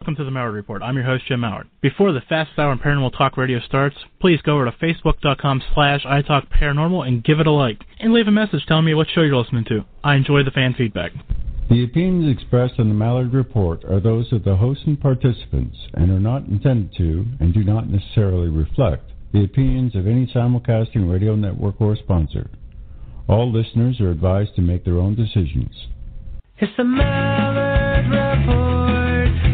Welcome to the Mallard Report. I'm your host, Jim Mallard. Before the Fast Hour and Paranormal Talk Radio starts, please go over to facebook.com/italkparanormal and give it a like. And leave a message telling me what show you're listening to. I enjoy the fan feedback. The opinions expressed on the Mallard Report are those of the hosts and participants and are not intended to and do not necessarily reflect the opinions of any simulcasting radio network or sponsor. All listeners are advised to make their own decisions. It's the Mallard Report.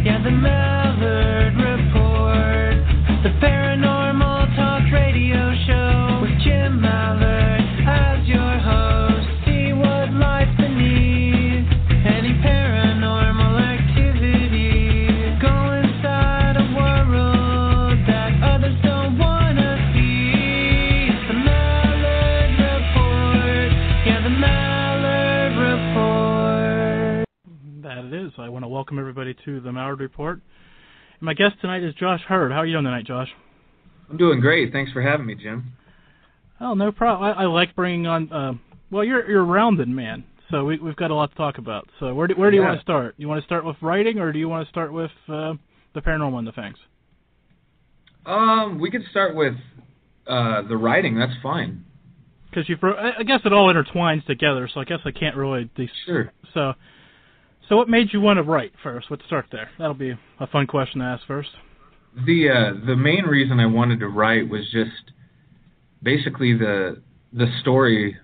Yeah, the Mallard Report, the paranormal talk radio show with Jim Mallard as your host. See what lies beneath any paranormal activity. Go inside a world that others don't want to see. It's the Mallard Report. Yeah, the Mallard Report. That it is. I want to welcome everybody to the Mallard Report. And my guest tonight is Josh Heard. How are you doing tonight, Josh? I'm doing great. Thanks for having me, Jim. Oh, no problem. I like bringing on. Well, you're a rounded man, so we've got a lot to talk about. So where do you want to start? You want to start with writing, or do you want to start with the paranormal and the things? We could start with the writing. That's fine. Because I guess it all intertwines together. So I guess I can't really. Sure. So what made you want to write first? Let's start there. That'll be a fun question to ask first. The main reason I wanted to write was just basically the story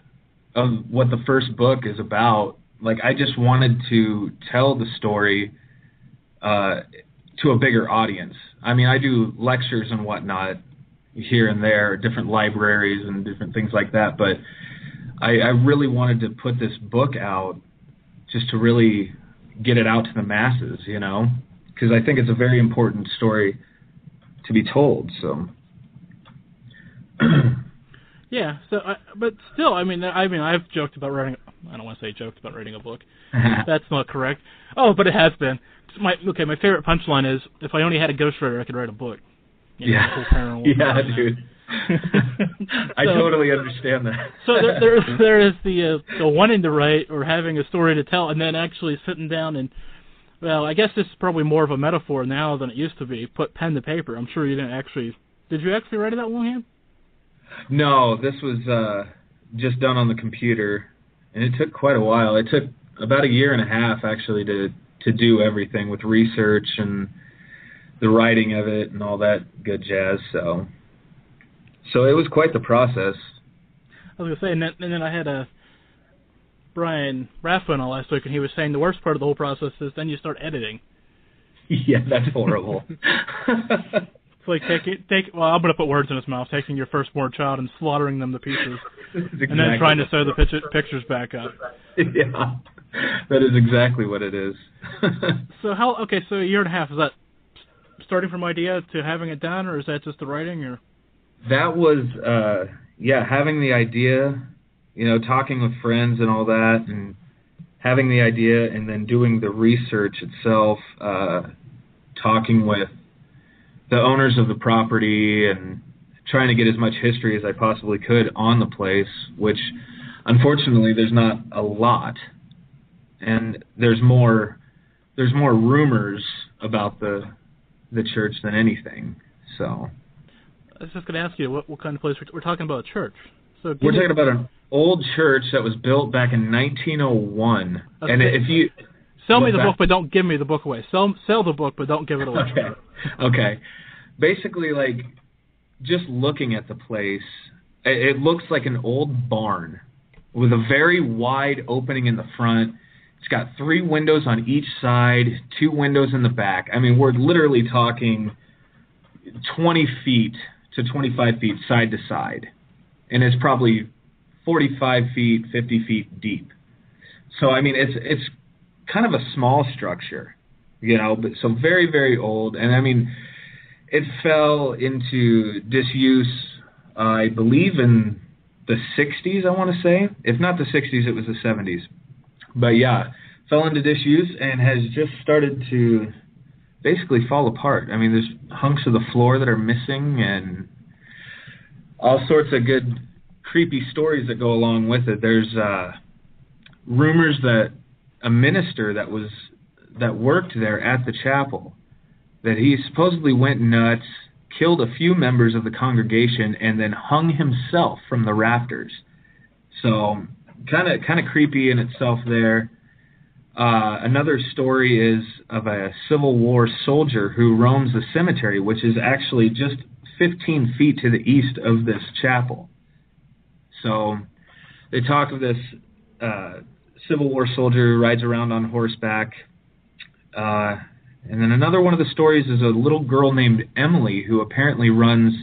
of what the first book is about. Like, I just wanted to tell the story to a bigger audience. I mean, I do lectures and whatnot here and there, different libraries and different things like that, but I really wanted to put this book out just to really get it out to the masses, you know, because I think it's a very important story to be told. So, yeah. So, but still, I mean, I've joked about writing. I don't want to say joked about writing a book. That's not correct. Oh, but it has been. My favorite punchline is, if I only had a ghostwriter, I could write a book. You know, yeah, dude. I totally understand that. So there is the wanting to write or having a story to tell, and then actually sitting down and, well, I guess this is probably more of a metaphor now than it used to be. Put pen to paper. I'm sure you didn't actually. Did you actually write it that longhand? No, this was just done on the computer, and it took quite a while. It took about a year and a half actually to do everything with research and the writing of it and all that good jazz. So it was quite the process. I was going to say, and then I had Brian Raffin on last week, and he was saying the worst part of the whole process is then you start editing. Yeah, that's horrible. It's like well, I'm going to put words in his mouth, taking your firstborn child and slaughtering them to pieces, exactly. And then trying to sew the pictures back up. Yeah, that is exactly what it is. So a year and a half, is that starting from idea to having it done, or is that just the writing, or? That was, having the idea, you know, talking with friends and all that, and having the idea and then doing the research itself, talking with the owners of the property and trying to get as much history as I possibly could on the place, which unfortunately there's not a lot. And there's more rumors about the church than anything, so... I was just going to ask you, what kind of place we're talking about? A church. So we're talking about an old church that was built back in 1901. Okay. And if you sell me the book, but don't give me the book away. Sell the book, but don't give it away. Okay. Basically, like, just looking at the place, it looks like an old barn with a very wide opening in the front. It's got 3 windows on each side, 2 windows in the back. I mean, we're literally talking 20 feet to 25 feet side to side. And it's probably 45 feet, 50 feet deep. So, I mean, it's kind of a small structure, you know, but so very, very old. And, I mean, it fell into disuse, I believe, in the 60s, I want to say. If not the 60s, it was the 70s. But, yeah, fell into disuse and has just started to basically fall apart. I mean, there's hunks of the floor that are missing and all sorts of good, creepy stories that go along with it. There's rumors that a minister that worked there at the chapel that he supposedly went nuts, killed a few members of the congregation, and then hung himself from the rafters. So kind of creepy in itself there. Another story is of a Civil War soldier who roams the cemetery, which is actually just 15 feet to the east of this chapel. So they talk of this Civil War soldier who rides around on horseback. And then another one of the stories is a little girl named Emily who apparently runs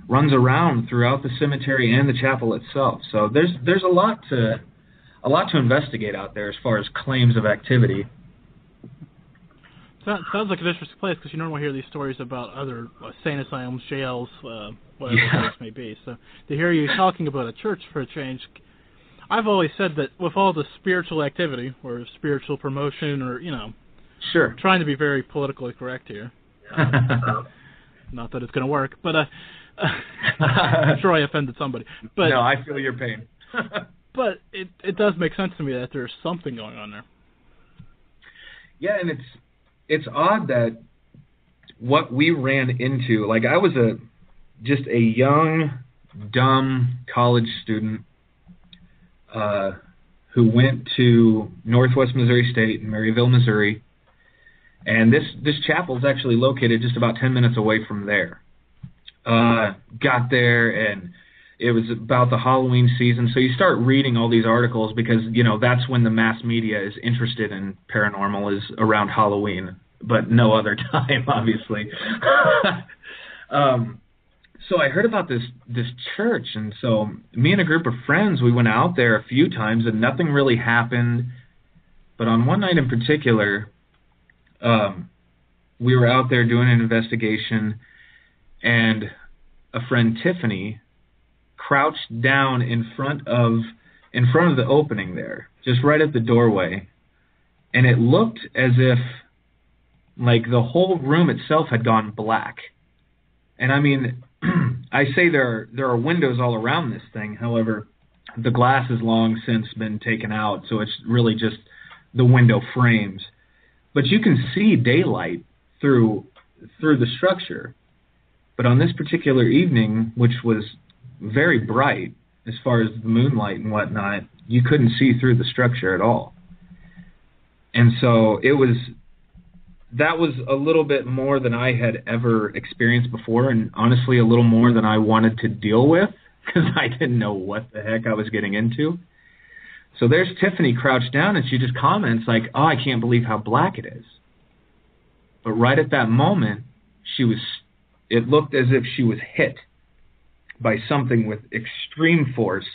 around throughout the cemetery and the chapel itself. So there's a lot to investigate out there as far as claims of activity. Sounds like an interesting place, because you normally hear these stories about other sane asylums, jails, whatever the case may be. So to hear you talking about a church for a change, I've always said that with all the spiritual activity or spiritual promotion, or sure, trying to be very politically correct here. Not that it's going to work, but I'm sure I offended somebody. But no, I feel your pain. But it does make sense to me that there's something going on there. Yeah, and it's odd that what we ran into, like I was just a young, dumb college student who went to Northwest Missouri State in Maryville, Missouri, and this chapel is actually located just about 10 minutes away from there. Got there, and it was about the Halloween season, so you start reading all these articles because, that's when the mass media is interested in paranormal, is around Halloween, but no other time, obviously. So I heard about this church, and so me and a group of friends, we went out there a few times, and nothing really happened. But on one night in particular, we were out there doing an investigation, and a friend, Tiffany, crouched down in front of the opening there, just right at the doorway, and it looked as if like the whole room itself had gone black. And I mean, I say there are windows all around this thing. However, the glass has long since been taken out, so it's really just the window frames. But you can see daylight through the structure. But on this particular evening, which was very bright as far as the moonlight and whatnot, you couldn't see through the structure at all. And so that was a little bit more than I had ever experienced before, and honestly a little more than I wanted to deal with, because I didn't know what the heck I was getting into. So there's Tiffany crouched down, and she just comments like, "Oh, I can't believe how black it is." But right at that moment, it looked as if she was hit by something with extreme force,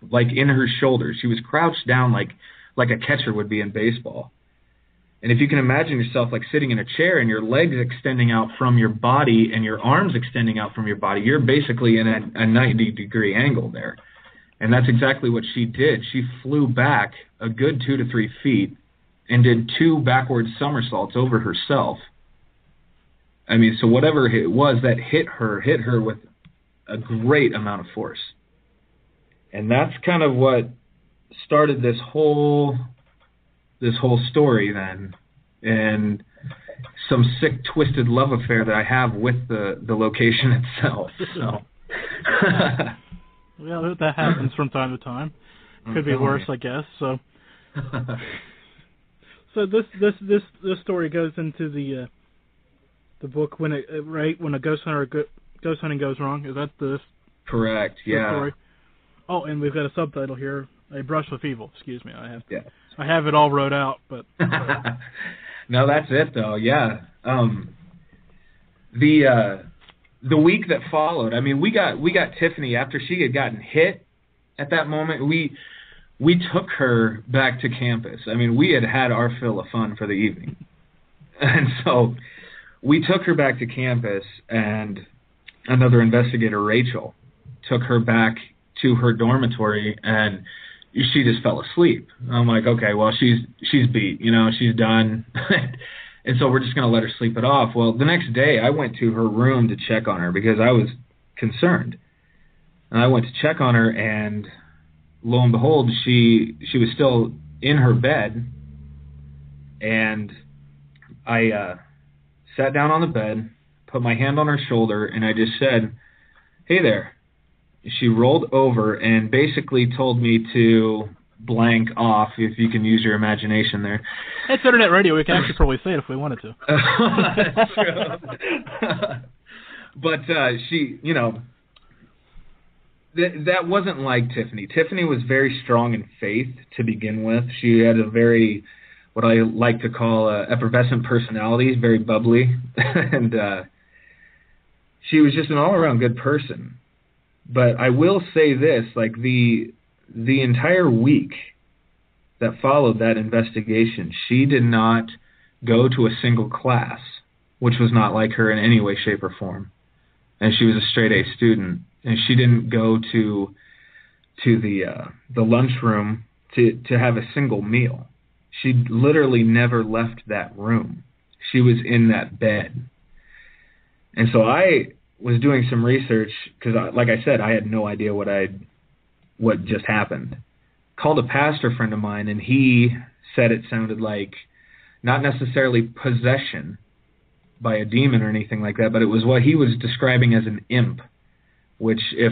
like in her shoulder. She was crouched down like a catcher would be in baseball. And if you can imagine yourself like sitting in a chair and your legs extending out from your body and your arms extending out from your body, you're basically in a 90-degree angle there. And that's exactly what she did. She flew back a good 2 to 3 feet and did 2 backward somersaults over herself. I mean, so whatever it was that hit her with a great amount of force. And that's kind of what started this whole story then, and some sick, twisted love affair that I have with the location itself. So well, that happens from time to time. Could be worse, I guess. So this story goes into the book when a ghost hunting goes wrong. Is that the correct? Yeah. Story? Oh, and we've got a subtitle here: A Brush with Evil. Excuse me, I have it all wrote out, but no, that's it though. Yeah. The week that followed, I mean, we got Tiffany after she had gotten hit. At that moment, we took her back to campus. I mean, we had our fill of fun for the evening, and so we took her back to campus, and another investigator, Rachel, took her back to her dormitory, and she just fell asleep. I'm like, okay, well, she's beat, she's done. And so we're just going to let her sleep it off. Well, the next day I went to her room to check on her because I was concerned. And I went to check on her, and lo and behold, she was still in her bed. And I sat down on the bed, put my hand on her shoulder, and I just said, "Hey there." She rolled over and basically told me to blank off, if you can use your imagination there. It's internet radio. We can actually probably say it if we wanted to. That's true. But she, that wasn't like Tiffany. Tiffany was very strong in faith to begin with. She had a very, what I like to call effervescent personality, very bubbly. And she was just an all-around good person. But I will say this, like the entire week that followed that investigation, she did not go to a single class, which was not like her in any way, shape, or form. And she was a straight-A student. And she didn't go to the lunchroom to have a single meal. She literally never left that room. She was in that bed. And so I was doing some research because, like I said, I had no idea what just happened. Called a pastor friend of mine, and he said it sounded like not necessarily possession by a demon or anything like that, but it was what he was describing as an imp, which if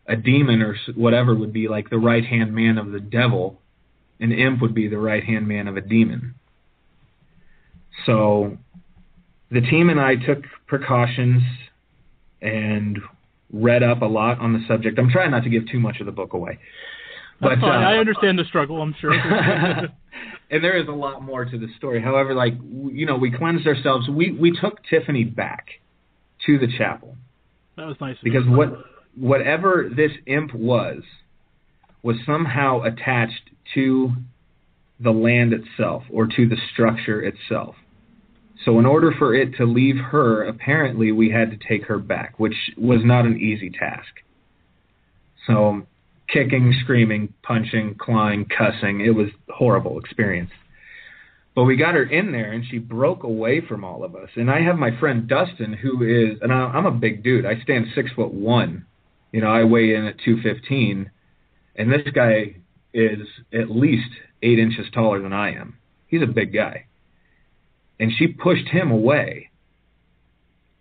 a demon or whatever would be like the right-hand man of the devil, an imp would be the right-hand man of a demon. So the team and I took precautions and read up a lot on the subject. I'm trying not to give too much of the book away. That's fine. I understand the struggle, I'm sure. And there is a lot more to the story. However, we cleansed ourselves. We took Tiffany back to the chapel. That was nice. Because whatever this imp was somehow attached to the land itself or to the structure itself. So in order for it to leave her, apparently we had to take her back, which was not an easy task. So kicking, screaming, punching, clawing, cussing, it was a horrible experience. But we got her in there, and she broke away from all of us. And I have my friend Dustin, who is, and I'm a big dude. I stand 6'1". I weigh in at 215, and this guy is at least 8 inches taller than I am. He's a big guy. And she pushed him away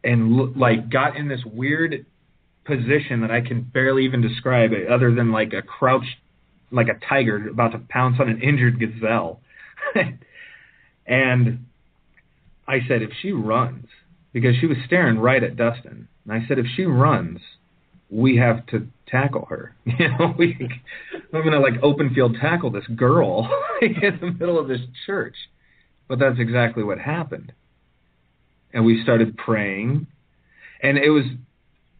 and got in this weird position that I can barely even describe it other than like a crouch, like a tiger about to pounce on an injured gazelle. And I said, if she runs, because she was staring right at Dustin, and I said, if she runs, we have to tackle her. I'm going to open field tackle this girl in the middle of this church. But that's exactly what happened. And we started praying. And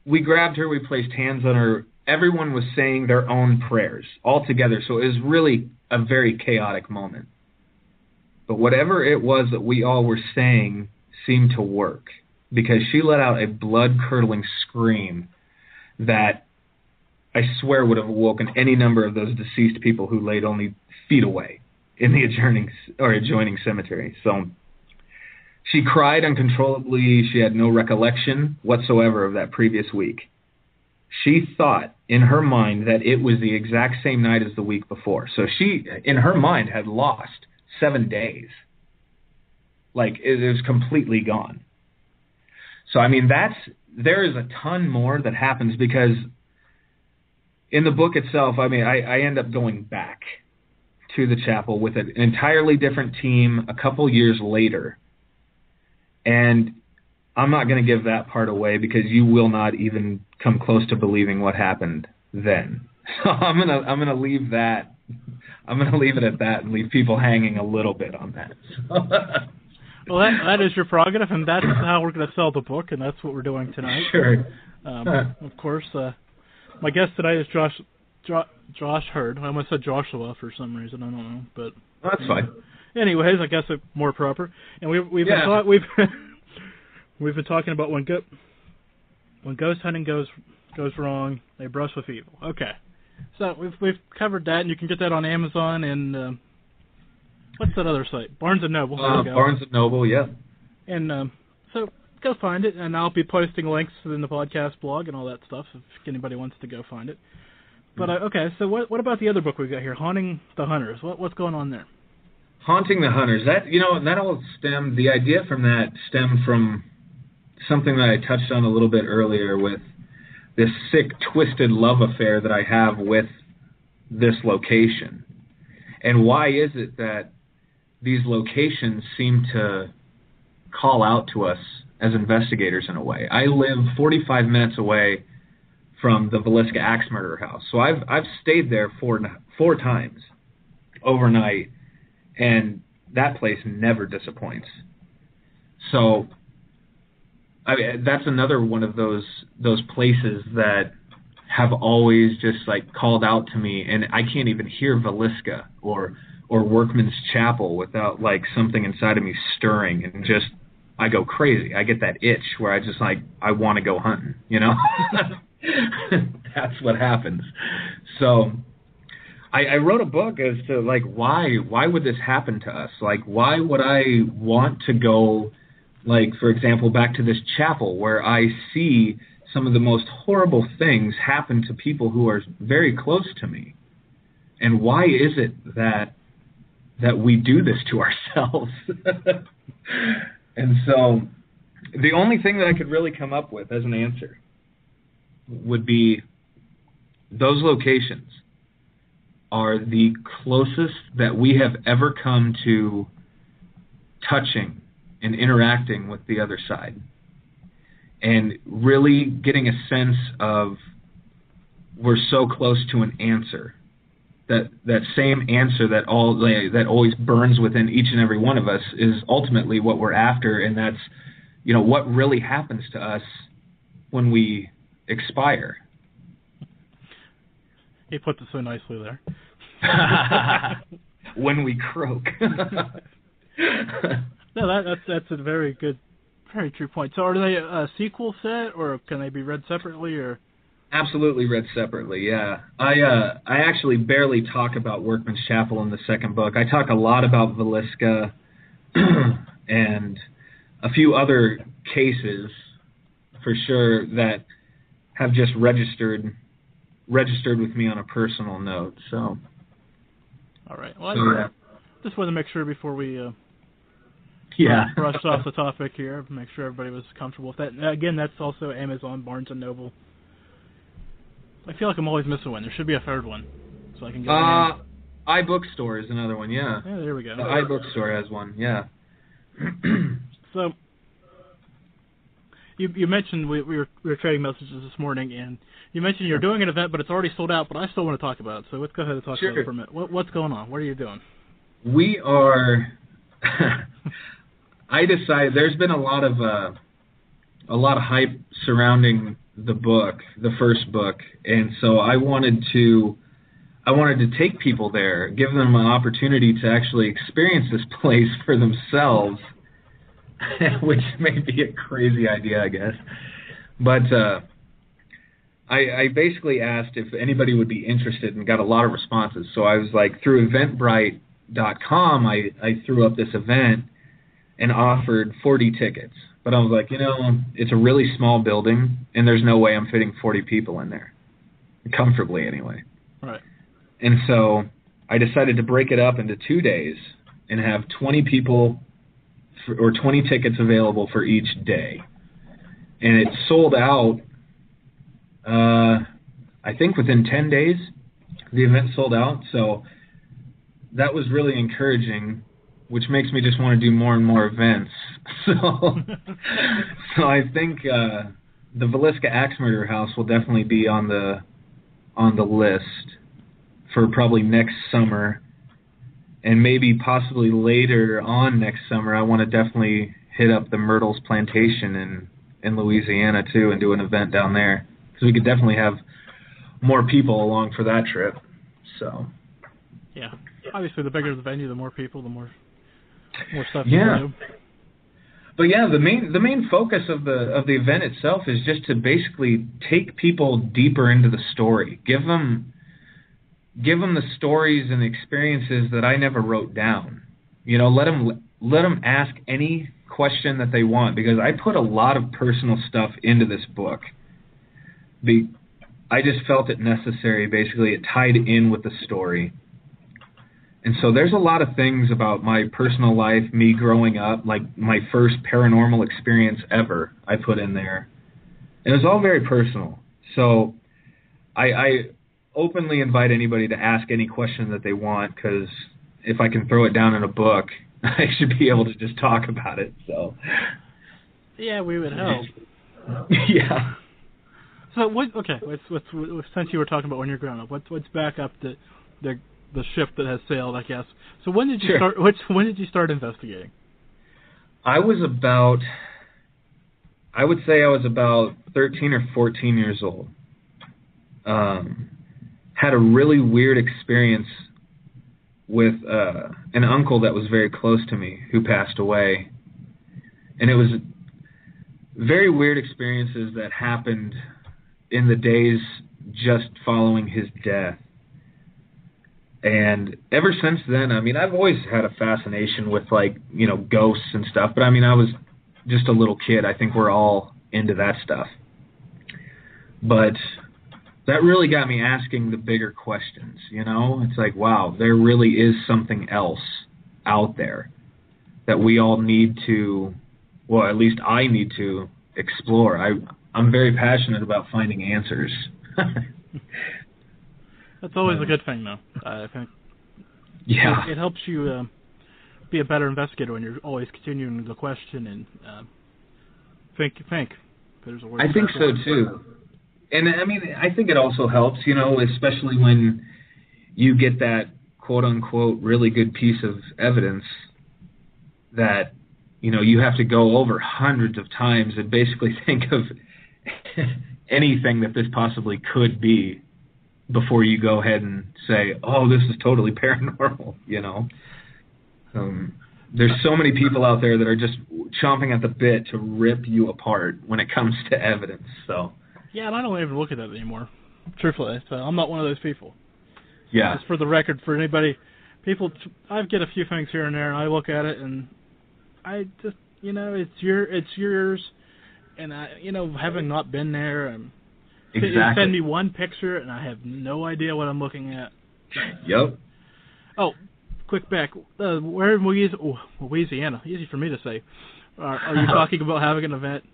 we grabbed her, we placed hands on her. Everyone was saying their own prayers all together. So it was really a very chaotic moment. But whatever it was that we all were saying seemed to work. Because she let out a blood-curdling scream that I swear would have awoken any number of those deceased people who laid only feet away in the adjoining cemetery. So she cried uncontrollably. She had no recollection whatsoever of that previous week. She thought in her mind that it was the exact same night as the week before. So she, in her mind, had lost 7 days. It was completely gone. So, there is a ton more that happens because in the book itself, I end up going back to the chapel with an entirely different team a couple years later. And I'm not going to give that part away because you will not even come close to believing what happened then. So I'm going to leave that. I'm going to leave it at that and leave people hanging a little bit on that. Well, that is your prerogative, and that's how we're going to sell the book, and that's what we're doing tonight. Sure. Of course, my guest tonight is Josh Heard. I almost said Joshua for some reason. I don't know, but that's fine. Anyways, I guess it's more proper. And we've been talking about when ghost hunting goes wrong, they brush with evil. Okay, so we've covered that, and you can get that on Amazon and what's that other site? Barnes & Noble. Barnes & Noble, yeah. And so go find it, and I'll be posting links in the podcast blog and all that stuff if anybody wants to go find it. But okay, so what about the other book we've got here, Haunting the Hunters? What's going on there? Haunting the Hunters. The idea from that stemmed from something that I touched on a little bit earlier with this sick, twisted love affair that I have with this location. And why is it that these locations seem to call out to us as investigators in a way? I live 45 minutes away from the Villisca Axe Murder House. So I've stayed there four times overnight, and that place never disappoints. So that's another one of those places that have always just like called out to me, and I can't even hear Villisca or Workman's Chapel without like something inside of me stirring, and just I go crazy. I get that itch where I just like I want to go hunting, you know. That's what happens. So I wrote a book as to like why would this happen to us? Like why would I want to go, like for example, back to this chapel where I see some of the most horrible things happen to people who are very close to me? And why is it that we do this to ourselves? And so the only thing that I could really come up with as an answer would be those locations are the closest that we have ever come to touching and interacting with the other side, and really getting a sense of we're so close to an answer, that same answer that always burns within each and every one of us is ultimately what we're after, and that's, you know, what really happens to us when we expire. He puts it so nicely there. When we croak. No, that's a very good, very true point. So are they a sequel set, or can they be read separately, or? Absolutely read separately, yeah. I actually barely talk about Workman's Chapel in the second book. I talk a lot about Villisca and a few other cases, for sure, that have just registered with me on a personal note. So. All right. Well, I just wanted to make sure before we brushed off the topic here, make sure everybody was comfortable with that. Again, that's also Amazon, Barnes & Noble. I feel like I'm always missing one. There should be a third one, so I can get iBookstore is another one, yeah. Yeah, there we go. The iBookstore has one, yeah. So, you mentioned we were trading messages this morning, and you mentioned you're doing an event, but it's already sold out, but I still want to talk about it, so let's go ahead and talk about it for a minute. What's going on? What are you doing? We are... I decided there's been a lot of hype surrounding the book, the first book, and so I wanted to take people there, give them an opportunity to actually experience this place for themselves, which may be a crazy idea, I guess. But I basically asked if anybody would be interested and got a lot of responses. So I was like, through Eventbrite.com, I threw up this event and offered 40 tickets. But I was like, you know, it's a really small building, and there's no way I'm fitting 40 people in there, comfortably anyway. Right. And so I decided to break it up into 2 days and have 20 people or 20 tickets available for each day. And it sold out, I think within 10 days, the event sold out. So that was really encouraging, which makes me just want to do more and more events. So I think the Villisca Axe Murder House will definitely be on the list for probably next summer, and maybe possibly later on next summer. I want to definitely hit up the Myrtles Plantation in Louisiana too, and do an event down there, because we could definitely have more people along for that trip. So yeah, obviously the bigger the venue, the more people, the more stuff you can do. But yeah, the main focus of the event itself is just to basically take people deeper into the story, give them the stories and experiences that I never wrote down. You know, let them ask any question that they want, because I put a lot of personal stuff into this book. I just felt it necessary. Basically, it tied in with the story. And so there's a lot of things about my personal life, me growing up, like my first paranormal experience ever, I put in there. And it was all very personal. So I openly invite anybody to ask any question that they want, because if I can throw it down in a book, I should be able to just talk about it. So yeah, we would hope. Yeah. So since you were talking about when you're growing up, let's back up the ship that has sailed, I guess. So when did you start? When did you start investigating? I would say I was about 13 or 14 years old. Had a really weird experience with an uncle that was very close to me who passed away. And it was very weird experiences that happened in the days just following his death. And ever since then, I mean, I've always had a fascination with, like, you know, ghosts and stuff. But, I mean, I was just a little kid. I think we're all into that stuff. But that really got me asking the bigger questions, you know? It's like, wow, there really is something else out there that we all need to, well, at least I need to explore. I'm very passionate about finding answers. That's always a good thing, though. I think. Yeah. It helps you be a better investigator when you're always continuing the question and think. There's a word. I think so too. And I mean, I think it also helps, you know, especially when you get that quote unquote really good piece of evidence that, you know, you have to go over hundreds of times and basically think of anything that this possibly could be before you go ahead and say, oh, this is totally paranormal, you know. There's so many people out there that are just chomping at the bit to rip you apart when it comes to evidence. So. Yeah, and I don't even look at that anymore, truthfully. So I'm not one of those people. Yeah. Just for the record, for anybody, I get a few things here and there, and I look at it, and I just, you know, it's yours, and I, you know, having not been there, exactly. You send me one picture, and I have no idea what I'm looking at. Yep. Oh, quick back. Where in Louisiana? Easy for me to say. Are you talking about having an event?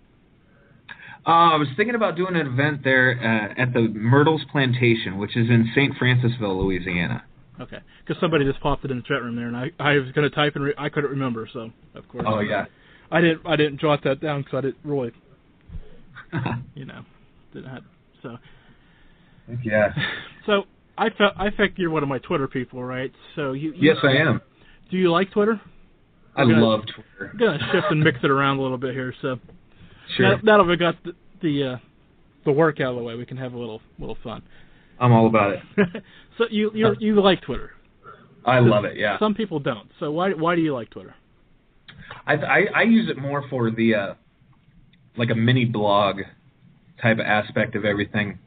I was thinking about doing an event there at the Myrtles Plantation, which is in St. Francisville, Louisiana. Okay, because somebody just popped it in the chat room there, and I was going to type and I couldn't remember, so of course. Oh yeah. I didn't jot that down because I didn't really, you know, didn't have so. Yeah. So I think you're one of my Twitter people, right? So you yes, I am. Do you like Twitter? I love Twitter. I'm gonna shift and mix it around a little bit here, so. Sure. Now that we got the work out of the way, we can have a little fun. I'm all about it. So you like Twitter? I love it. Yeah. Some people don't. So why do you like Twitter? I use it more for the like a mini blog type of aspect of everything.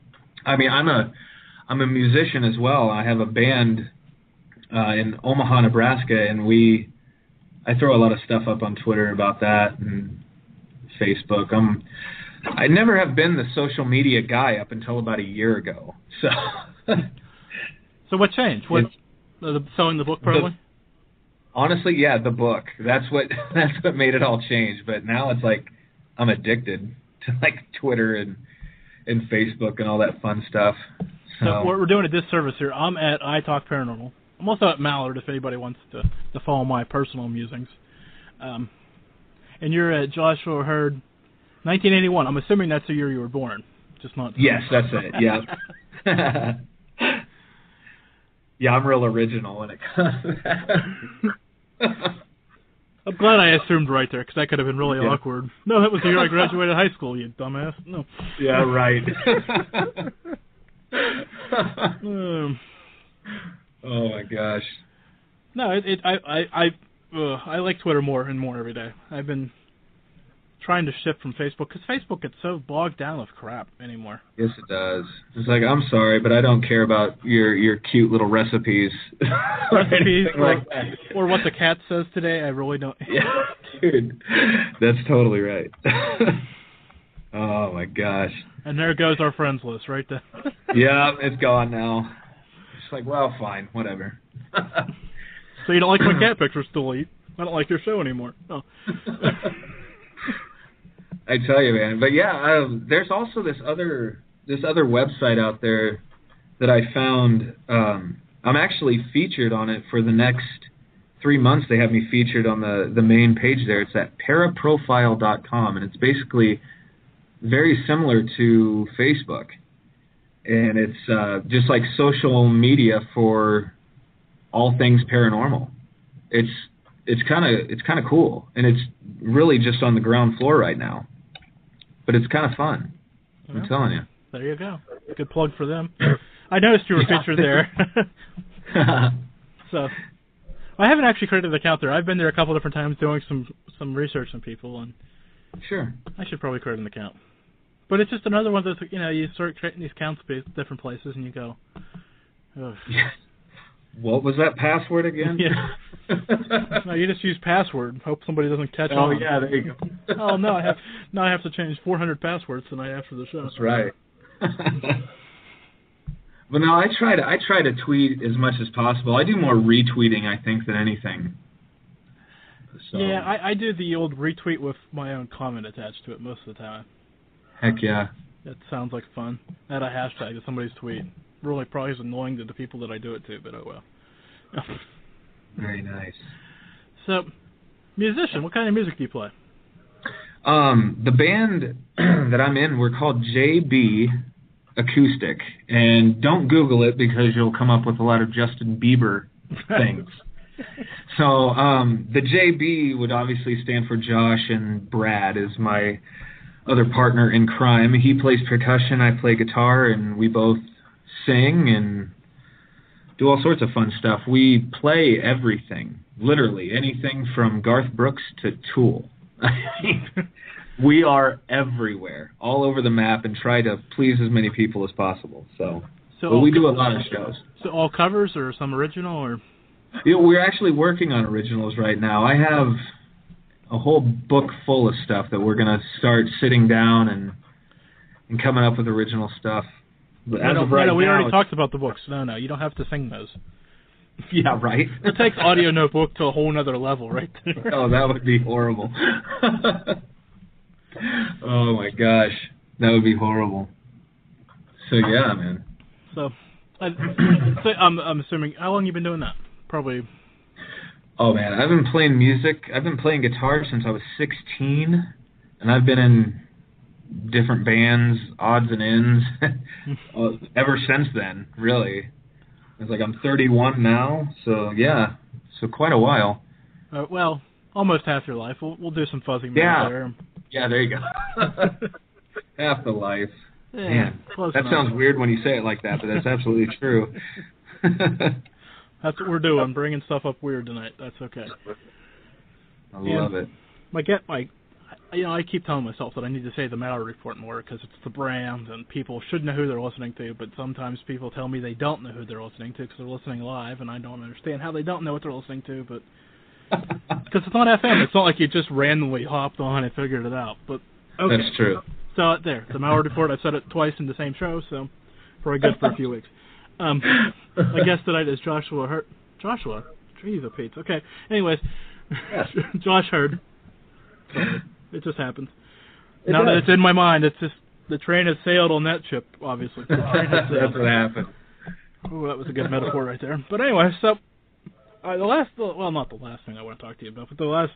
I mean, I'm a musician as well. I have a band in Omaha, Nebraska, and I throw a lot of stuff up on Twitter about that and Facebook. I never have been the social media guy up until about a year ago. So. So what changed? Selling the book probably? Honestly, yeah, the book. That's what made it all change. But now it's like I'm addicted to like Twitter and Facebook and all that fun stuff. So we're doing a disservice here. I'm at I Talk Paranormal. I'm also at Mallard if anybody wants to follow my personal musings. And you're at Josh Heard, 1981. I'm assuming that's the year you were born. Just not. Yes, that's it. Yeah. Yeah, I'm real original when it comes to that. I'm glad I assumed right there, because that could have been really awkward. No, that was the year I graduated high school, you dumbass. No. Yeah, right. Oh my gosh. No, I like Twitter more and more every day. I've been trying to shift from Facebook, because Facebook gets so bogged down with crap anymore. Yes, it does. It's like, I'm sorry, but I don't care about your cute little recipes. Or what the cat says today. I really don't. Yeah, dude, that's totally right. Oh my gosh. And there goes our friends list right there. Yeah, it's gone now. It's like, well, fine, whatever. So you don't like my cat pictures, delete. I don't like your show anymore. Oh. I tell you, man. But yeah, there's also this other website out there that I found. I'm actually featured on it for the next 3 months. They have me featured on the main page there. It's at paraprofile.com, and it's basically very similar to Facebook. And it's just like social media for all things paranormal. It's kind of cool, and it's really just on the ground floor right now. But it's kind of fun. I'm telling you. There you go. Good plug for them. I noticed you were featured there. So I haven't actually created an account there. I've been there a couple different times doing some research on people, and sure, I should probably create an account. But it's just another one that's, you start creating these accounts at different places, and you go, ugh. What was that password again? Yeah. No, you just use password. Hope somebody doesn't catch on. Oh yeah, there you go. Oh no, I have to change 400 passwords tonight after the show. That's right. But no, I try to tweet as much as possible. I do more retweeting, I think, than anything. So. Yeah, I do the old retweet with my own comment attached to it most of the time. Heck yeah. That sounds like fun. Add a hashtag to somebody's tweet. Really probably is annoying to the people that I do it to, but oh well. Very nice. So, musician, what kind of music do you play? The band that I'm in, we're called JB Acoustic, and don't Google it because you'll come up with a lot of Justin Bieber things. So the JB would obviously stand for Josh, and Brad is my other partner in crime. He plays percussion, I play guitar, and we both sing and do all sorts of fun stuff. We play everything, literally anything from Garth Brooks to Tool. We are everywhere, all over the map, and try to please as many people as possible. So but we do a lot of shows. So all covers or some original? Or we're actually working on originals right now. I have a whole book full of stuff that we're going to start sitting down and coming up with original stuff. But as of right now, we already talked about the books. No, you don't have to sing those. Yeah, right. It takes Audio Notebook to a whole other level right there. Oh, that would be horrible. Oh, my gosh. That would be horrible. So, yeah, man. So I'm assuming, how long have you been doing that? Probably. Oh, man, I've been playing music. I've been playing guitar since I was 16, and I've been in different bands, odds and ends, ever since then, really. It's like I'm 31 now, so yeah, so quite a while. Well, almost half your life. We'll do some fuzzing there. Yeah, there you go. Half the life. Yeah, man, that sounds weird when you say it like that, but that's absolutely true. That's what we're doing, bringing stuff up weird tonight. That's okay. I love it. I keep telling myself that I need to say the Malliard Report more because it's the brand and people should know who they're listening to, but sometimes people tell me they don't know who they're listening to because they're listening live, and I don't understand how they don't know what they're listening to, but because it's on FM. It's not like you just randomly hopped on and figured it out. But okay. That's true. So there, the Malliard Report, I've said it twice in the same show, so probably good for a few weeks. My guest tonight is Joshua Heard. Joshua? Jeez, Pete. Okay. Anyways, yes. Josh Heard. It just happens. Now that it's in my mind, it's just the train has sailed on that ship, obviously. That's what happened. Ooh, that was a good metaphor right there. But anyway, so not the last thing I want to talk to you about, but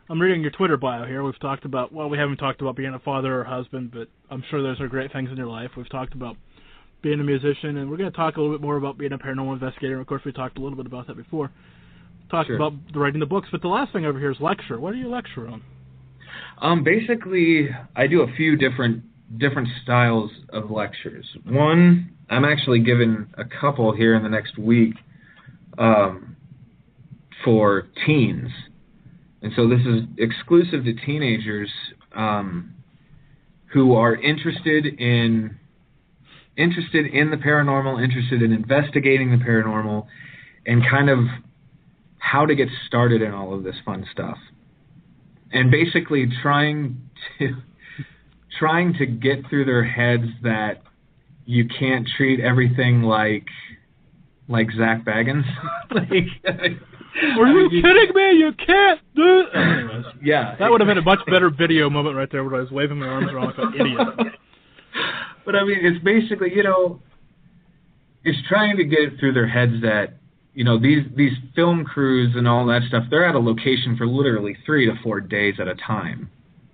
I'm reading your Twitter bio here. We've talked about, we haven't talked about being a father or husband, but I'm sure those are great things in your life. We've talked about being a musician, and we're going to talk a little bit more about being a paranormal investigator. Of course, we talked a little bit about that before. Talked about writing the books, but the last thing over here is lecture. What do you lecture on? Basically, I do a few different styles of lectures. One, I'm actually giving a couple here in the next week for teens. And so this is exclusive to teenagers who are interested in the paranormal, interested in investigating the paranormal, and kind of how to get started in all of this fun stuff. And basically trying to get through their heads that you can't treat everything like like Zach Baggins. Are you kidding me? You can't do it. Anyways, yeah. That would have been a much better video moment right there where I was waving my arms around like an idiot. But I mean, it's basically, it's trying to get it through their heads that, these film crews and all that stuff, they're at a location for literally 3 to 4 days at a time.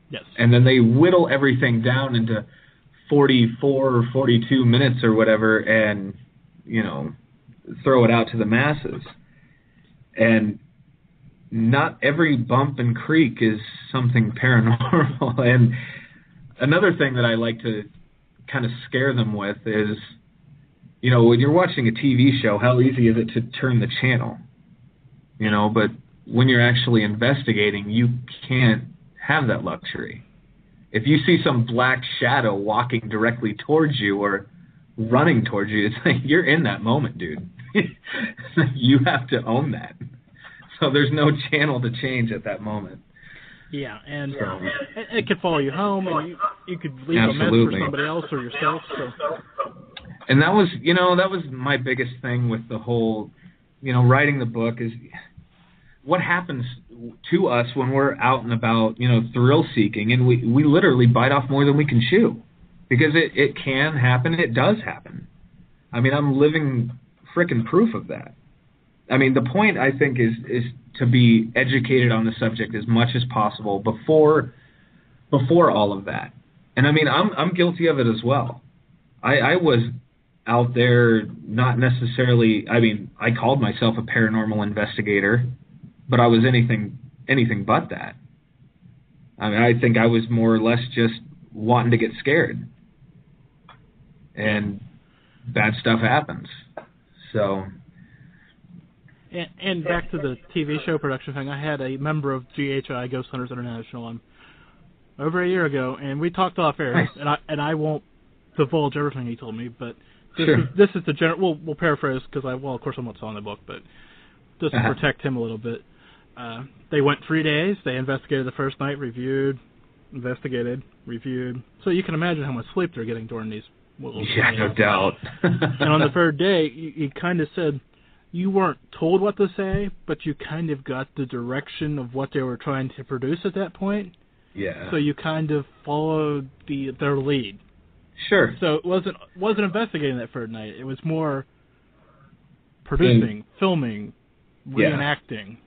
Yes. And then they whittle everything down into 44 or 42 minutes or whatever and, throw it out to the masses. And not every bump and creek is something paranormal. And another thing that I like to kind of scare them with is, when you're watching a TV show, how easy is it to turn the channel? But when you're actually investigating, you can't have that luxury. If you see some black shadow walking directly towards you or running towards you, it's like you're in that moment, dude. You have to own that. So there's no channel to change at that moment. Yeah, and it could follow you home, and you could leave a message for somebody else or yourself. So. And that was my biggest thing with the whole, writing the book is what happens to us when we're out and about, thrill seeking, and we literally bite off more than we can chew, because it can happen. It does happen. I mean, I'm living frickin' proof of that. I mean, the point, I think, is to be educated on the subject as much as possible before all of that. And I mean, I'm guilty of it as well. I was out there not necessarily, I mean, I called myself a paranormal investigator, but I was anything but that. I mean, I think I was more or less just wanting to get scared. And bad stuff happens. So... And back to the TV show production thing, I had a member of GHI, Ghost Hunters International, on over a year ago, and we talked off air, nice. and I won't divulge everything he told me, but this is the general. We'll paraphrase because of course I'm not selling the book, but just to protect him a little bit. They went 3 days. They investigated the first night, reviewed, investigated, reviewed. So you can imagine how much sleep they're getting during these. Yeah, no doubt. And on the third day, he kind of said. You weren't told what to say, but you kind of got the direction of what they were trying to produce at that point. Yeah. So you kind of followed their lead. Sure. So it wasn't investigating that third night. It was more producing, filming, reenacting.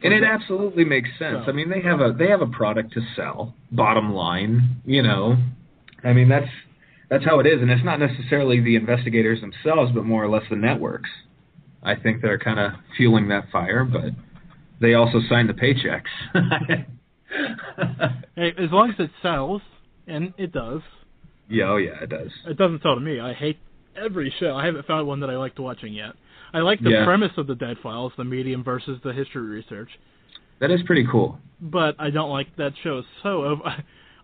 And it absolutely makes sense. So, I mean, they have a product to sell. Bottom line, I mean, that's how it is, and it's not necessarily the investigators themselves, but more or less the networks. I think they're kind of fueling that fire, but they also sign the paychecks. Hey, as long as it sells, and it does. Yeah, oh yeah, it does. It doesn't sell to me. I hate every show. I haven't found one that I liked watching yet. I like the premise of the Dead Files, the medium versus the history research. That is pretty cool. But I don't like that show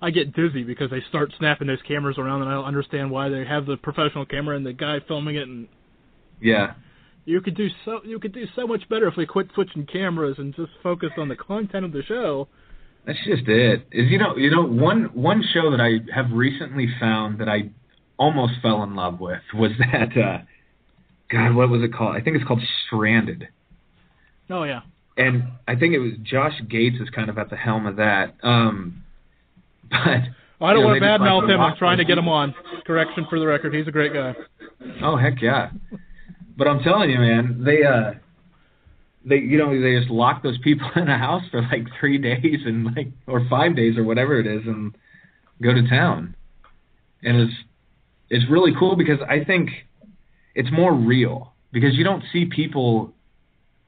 I get dizzy because they start snapping those cameras around, and I don't understand why they have the professional camera and the guy filming it. And yeah. You could do so much better if we quit switching cameras and just focus on the content of the show. That's just it. One show that I have recently found that I almost fell in love with was that God, what was it called? I think it's called Stranded. Oh yeah. And I think it was Josh Gates is kind of at the helm of that. But I don't want to badmouth him. I'm trying to get him on. Correction for the record, he's a great guy. Oh heck yeah. But I'm telling you, man, they just lock those people in a house for like 3 days or 5 days or whatever it is, and go to town. And it's really cool because I think it's more real, because you don't see people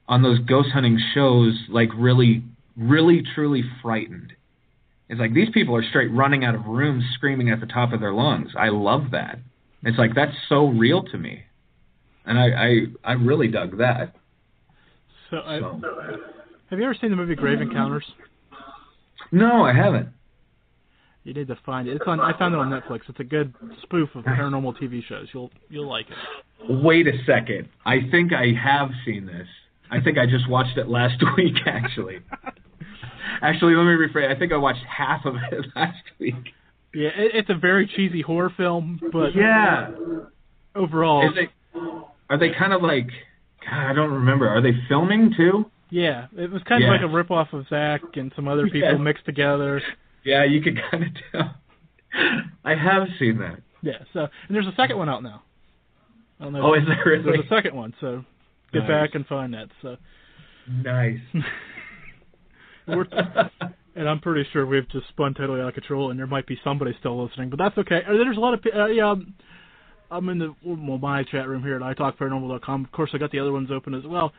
on those ghost hunting shows like really, really, truly frightened. It's like these people are straight running out of rooms screaming at the top of their lungs. I love that. It's like that's so real to me. And I really dug that. Have you ever seen the movie Grave Encounters? No, I haven't. You need to find it. I found it on Netflix. It's a good spoof of paranormal TV shows. You'll like it. Wait a second. I think I have seen this. I think I just watched it last week, actually. Actually, let me rephrase. I think I watched half of it last week. Yeah, it's a very cheesy horror film, but yeah. Overall, Are they kind of like? God, I don't remember. Are they filming too? Yeah, it was kind of like a rip-off of Zach and some other people mixed together. Yeah, you could kind of tell. I have seen that. Yeah, so and there's a second one out now. I don't know. Oh, is there really? There's a second one, so get back and find that. So nice. And I'm pretty sure we've just spun totally out of control, and there might be somebody still listening, but that's okay. There's a lot of I'm in my chat room here at italkparanormal.com. Of course, I got the other ones open as well,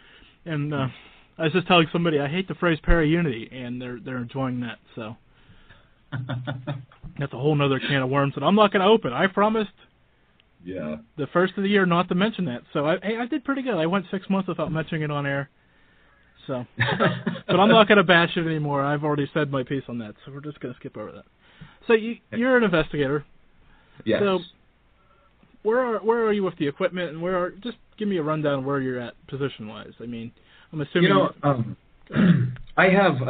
and I was just telling somebody I hate the phrase para-unity, and they're enjoying that. So that's a whole other can of worms that I'm not going to open. I promised. Yeah. The first of the year not to mention that. So I did pretty good. I went 6 months without mentioning it on air. So, but I'm not going to bash it anymore. I've already said my piece on that, so we're just going to skip over that. So you're an investigator. Yes. So where are you with the equipment, and just give me a rundown of where you're at position-wise. I mean, I'm assuming. I have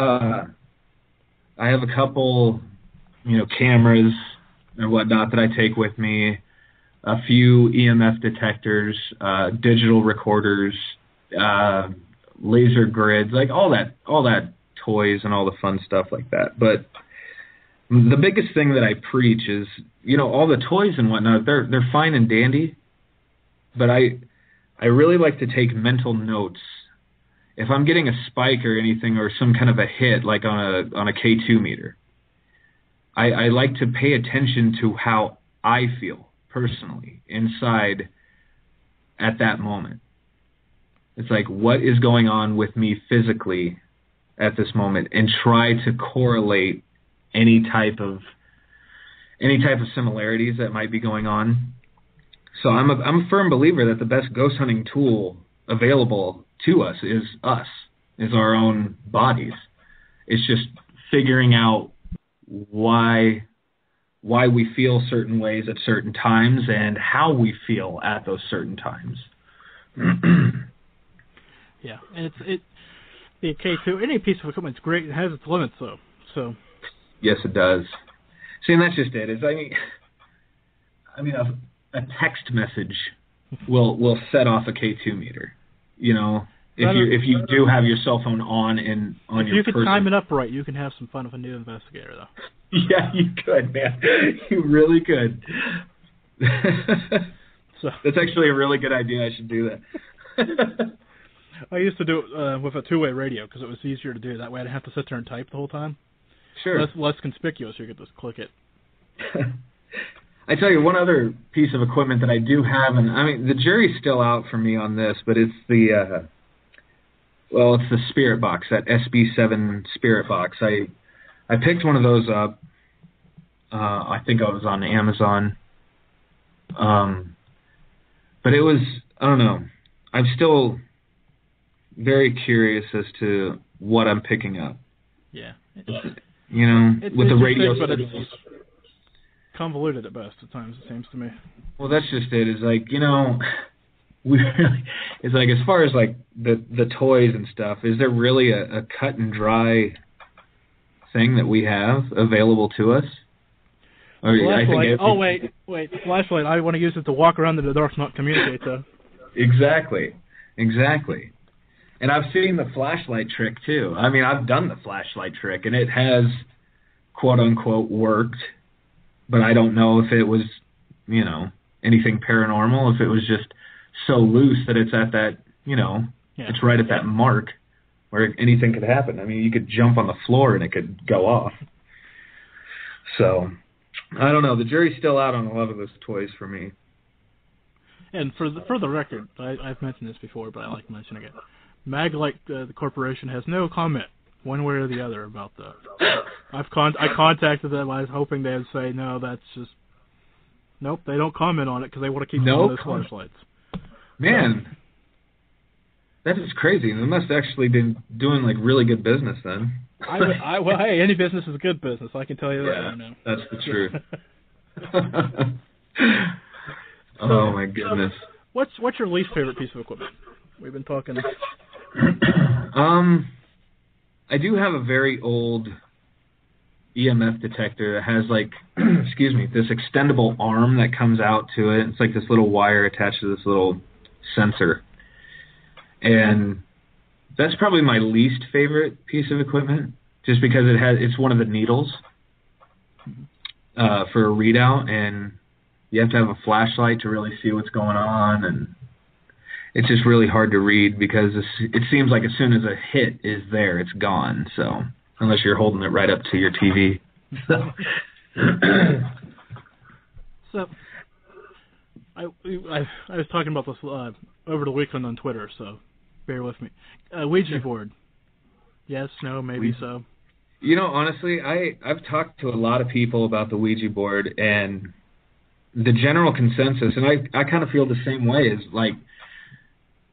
a couple, cameras and whatnot that I take with me. A few EMF detectors, digital recorders, laser grids, like all that toys and all the fun stuff like that. But the biggest thing that I preach is, all the toys and whatnot, they're fine and dandy, but I really like to take mental notes. If I'm getting a spike or anything or some kind of a hit, like on a K2 meter, I like to pay attention to how I feel personally inside at that moment. It's like, what is going on with me physically at this moment, and try to correlate any type of similarities that might be going on. So I'm a firm believer that the best ghost hunting tool available to us is our own bodies. It's just figuring out why we feel certain ways at certain times and how we feel at those certain times. Yeah, and the K2, any piece of equipment is great. It has its limits, though. So. Yes, it does. See, and that's just it. A text message will set off a K2 meter. If you do have your cell phone on your person. If you could time it up right, you can have some fun with a new investigator, though. Yeah, you could, man. You really could. So that's actually a really good idea. I should do that. I used to do it with a two-way radio because it was easier to do. That way I didn't have to sit there and type the whole time. Sure. Less conspicuous. You could just click it. I tell you, one other piece of equipment that I do have, and the jury's still out for me on this, but it's the Spirit Box, that SB7 Spirit Box. I picked one of those up. I think I was on Amazon. But it was, I don't know. I'm still very curious as to what I'm picking up. Yeah. With the radio. But it's convoluted at best at times, it seems to me. Well, that's just it. It's like, it's like, as far as like the toys and stuff, is there really a cut and dry thing that we have available to us? Or wait, the flashlight, I want to use it to walk around in the dark, not communicate, though. Exactly. And I've seen the flashlight trick, too. I've done the flashlight trick, and it has, quote-unquote, worked, but I don't know if it was, anything paranormal, if it was just so loose that it's at that, it's right at that mark where anything could happen. You could jump on the floor and it could go off. So, I don't know. The jury's still out on a lot of those toys for me. And for the record, I've mentioned this before, but I like mentioning it. Maglite, the corporation, has no comment one way or the other about that. I contacted them. I was hoping they'd say, no, that's just... Nope, they don't comment on it because they want to keep some of those flashlights. Man, that is crazy. They must have actually been doing like really good business then. Well, hey, any business is good business. I can tell you that. Yeah, that's the truth. Oh my goodness. What's your least favorite piece of equipment? We've been talking. I do have a very old EMF detector that has like, this extendable arm that comes out to it. It's like this little wire attached to this little sensor. And that's probably my least favorite piece of equipment, just because it's one of the needles for a readout, and you have to have a flashlight to really see what's going on, and it's just really hard to read because it seems like as soon as a hit is there, it's gone. So unless you're holding it right up to your TV. So I was talking about this over the weekend on Twitter, so bear with me. Ouija board. Yes, no, maybe so. You know, honestly, I've talked to a lot of people about the Ouija board, and the general consensus, and I kind of feel the same way, is like,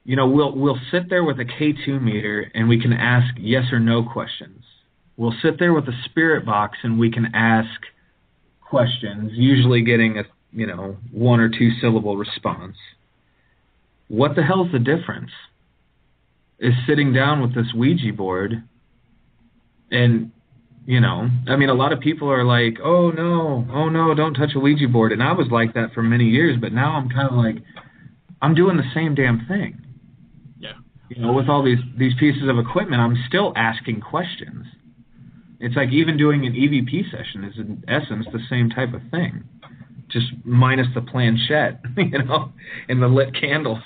you know, we'll sit there with a K2 meter and we can ask yes or no questions. We'll sit there with a spirit box and we can ask questions, usually getting a, you know, 1 or 2 syllable response. What the hell's the difference? Is sitting down with this Ouija board, and, you know, I mean, a lot of people are like, oh no, don't touch a Ouija board. And I was like that for many years, but now I'm kind of like, I'm doing the same damn thing. Yeah. You know, with all these pieces of equipment, I'm still asking questions. It's like even doing an EVP session is in essence the same type of thing, just minus the planchette, you know, and the lit candles.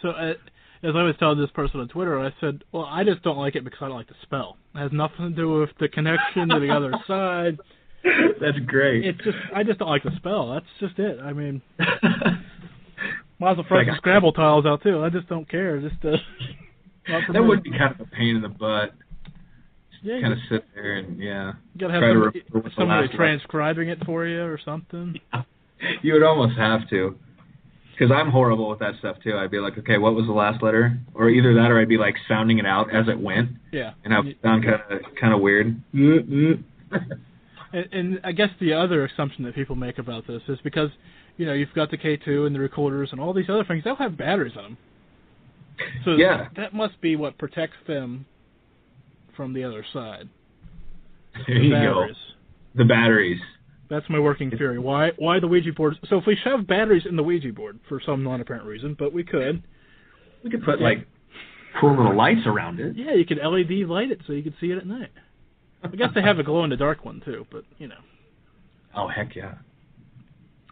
So as I was telling this person on Twitter, I said, well, I just don't like it because I don't like the spell. It has nothing to do with the connection to the other side. That's great. It's just, I just don't like the spell. That's just it. I mean, might as well throw some Scrabble tiles out too. I just don't care. Just that would be kind of a pain in the butt. Yeah, kind of sit there and you gotta have somebody transcribing it for you or something. Yeah. You would almost have to, because I'm horrible with that stuff too. I'd be like, okay, what was the last letter? Or either that, or I'd be like sounding it out as it went. Yeah, and I would sound kind of weird. And I guess the other assumption that people make about this is because, you know, you've got the K2 and the recorders and all these other things, they'll have batteries on them. So that must be what protects them from the other side. There you go. The batteries. That's my working theory. Why the Ouija board? So if we shove batteries in the Ouija board for some non-apparent reason, but we could put like cool little lights around it. Yeah, you could LED light it so you could see it at night. I guess they have a glow-in-the-dark one too, but you know. Oh heck yeah!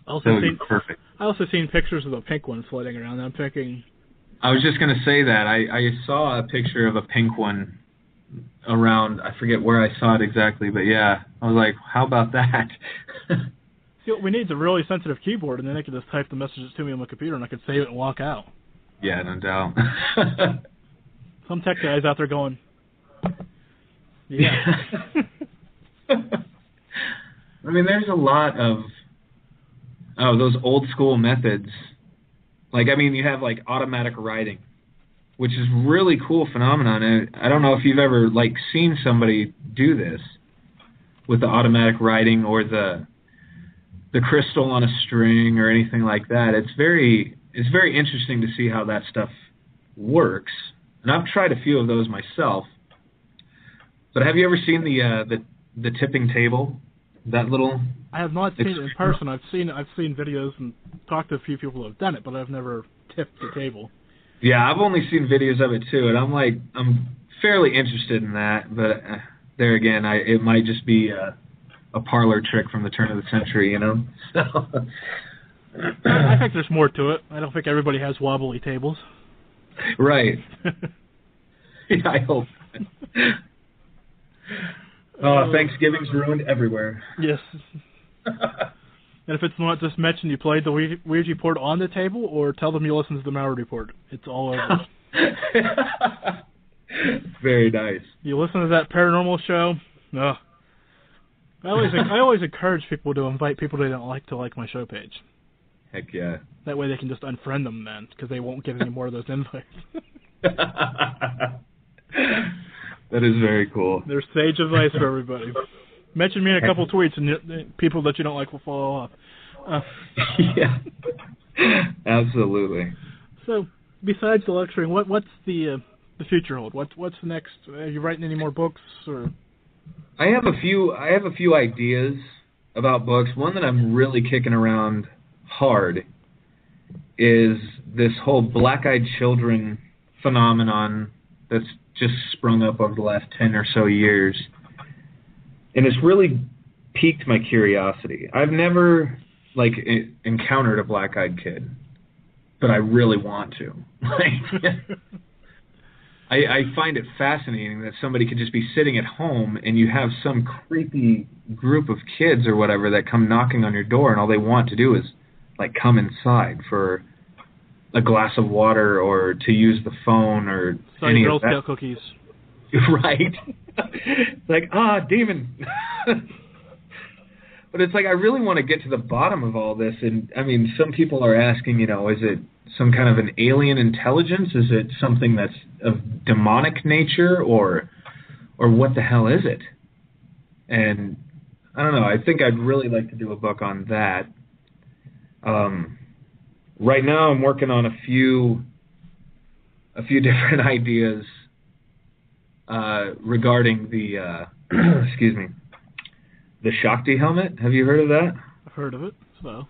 That would be perfect. I also seen pictures of a pink one floating around. I'm thinking. I was just gonna say that I saw a picture of a pink one around. I forget where I saw it exactly, but yeah, I was like, how about that? See, what we need is a really sensitive keyboard, and then they could just type the messages to me on my computer, and I could save it and walk out. Yeah, no doubt. Some tech guys out there going, yeah. I mean, there's a lot of those old school methods. Like, I mean, you have like automatic writing, which is really cool phenomenon. And I don't know if you've ever like seen somebody do this with the automatic writing or the crystal on a string or anything like that. It's very interesting to see how that stuff works. And I've tried a few of those myself. But have you ever seen the tipping table? That little. I have not seen it in person. I've seen videos and talked to a few people who have done it, but I've never tipped the table. Yeah, I've only seen videos of it too, and I'm fairly interested in that. But there again, it might just be a parlor trick from the turn of the century, you know. So. I think there's more to it. I don't think everybody has wobbly tables. Right. Yeah, I hope. Thanksgiving's ruined everywhere. Yes. And if it's not just mentioned you played the Ouija board on the table, or tell them you listen to the Malliard Report. It's all over. Very nice. You listen to that paranormal show? No. I always encourage people to invite people they don't like to like my show page. Heck yeah. That way they can just unfriend them then, because they won't get any more of those invites. That is very cool. There's sage advice for everybody. Mention me in a couple tweets, and people that you don't like will follow up. Yeah, absolutely. So, besides the lecturing, what's the future hold? What's the next? Are you writing any more books, or? I have a few ideas about books. One that I'm really kicking around hard is this whole black-eyed children phenomenon that's just sprung up over the last 10 or so years. And it's really piqued my curiosity. I've never, like, encountered a black-eyed kid, but I really want to. I find it fascinating that somebody could just be sitting at home and you have some creepy group of kids or whatever that come knocking on your door, and all they want to do is, like, come inside for a glass of water or to use the phone or any Girl of that. Scout cookies. Right. It's like, demon. But it's like, I really want to get to the bottom of all this. And, I mean, some people are asking, is it some kind of an alien intelligence? Is it something that's of demonic nature? Or what the hell is it? And, I don't know. I think I'd really like to do a book on that. Right now I'm working on a few different ideas regarding the, excuse me, the Shakti Helmet. Have you heard of that? I've heard of it, so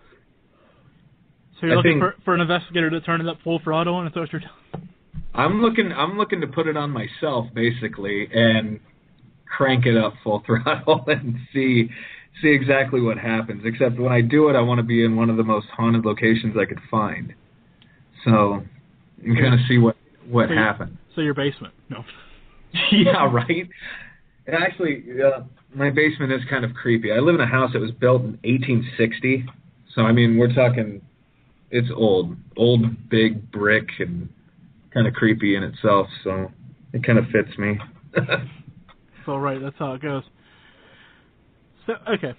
you're looking for an investigator to turn it up full throttle, and that's what you're doing? I'm looking to put it on myself, basically, and crank it up full throttle and see exactly what happens. Except when I do it, I want to be in one of the most haunted locations I could find. So you can kind of see what happened. So your basement? No. Yeah, right. And actually, my basement is kind of creepy. I live in a house that was built in 1860. So, I mean, we're talking, it's old big brick and kind of creepy in itself. So it kind of fits me. It's all right. That's how it goes. So, okay.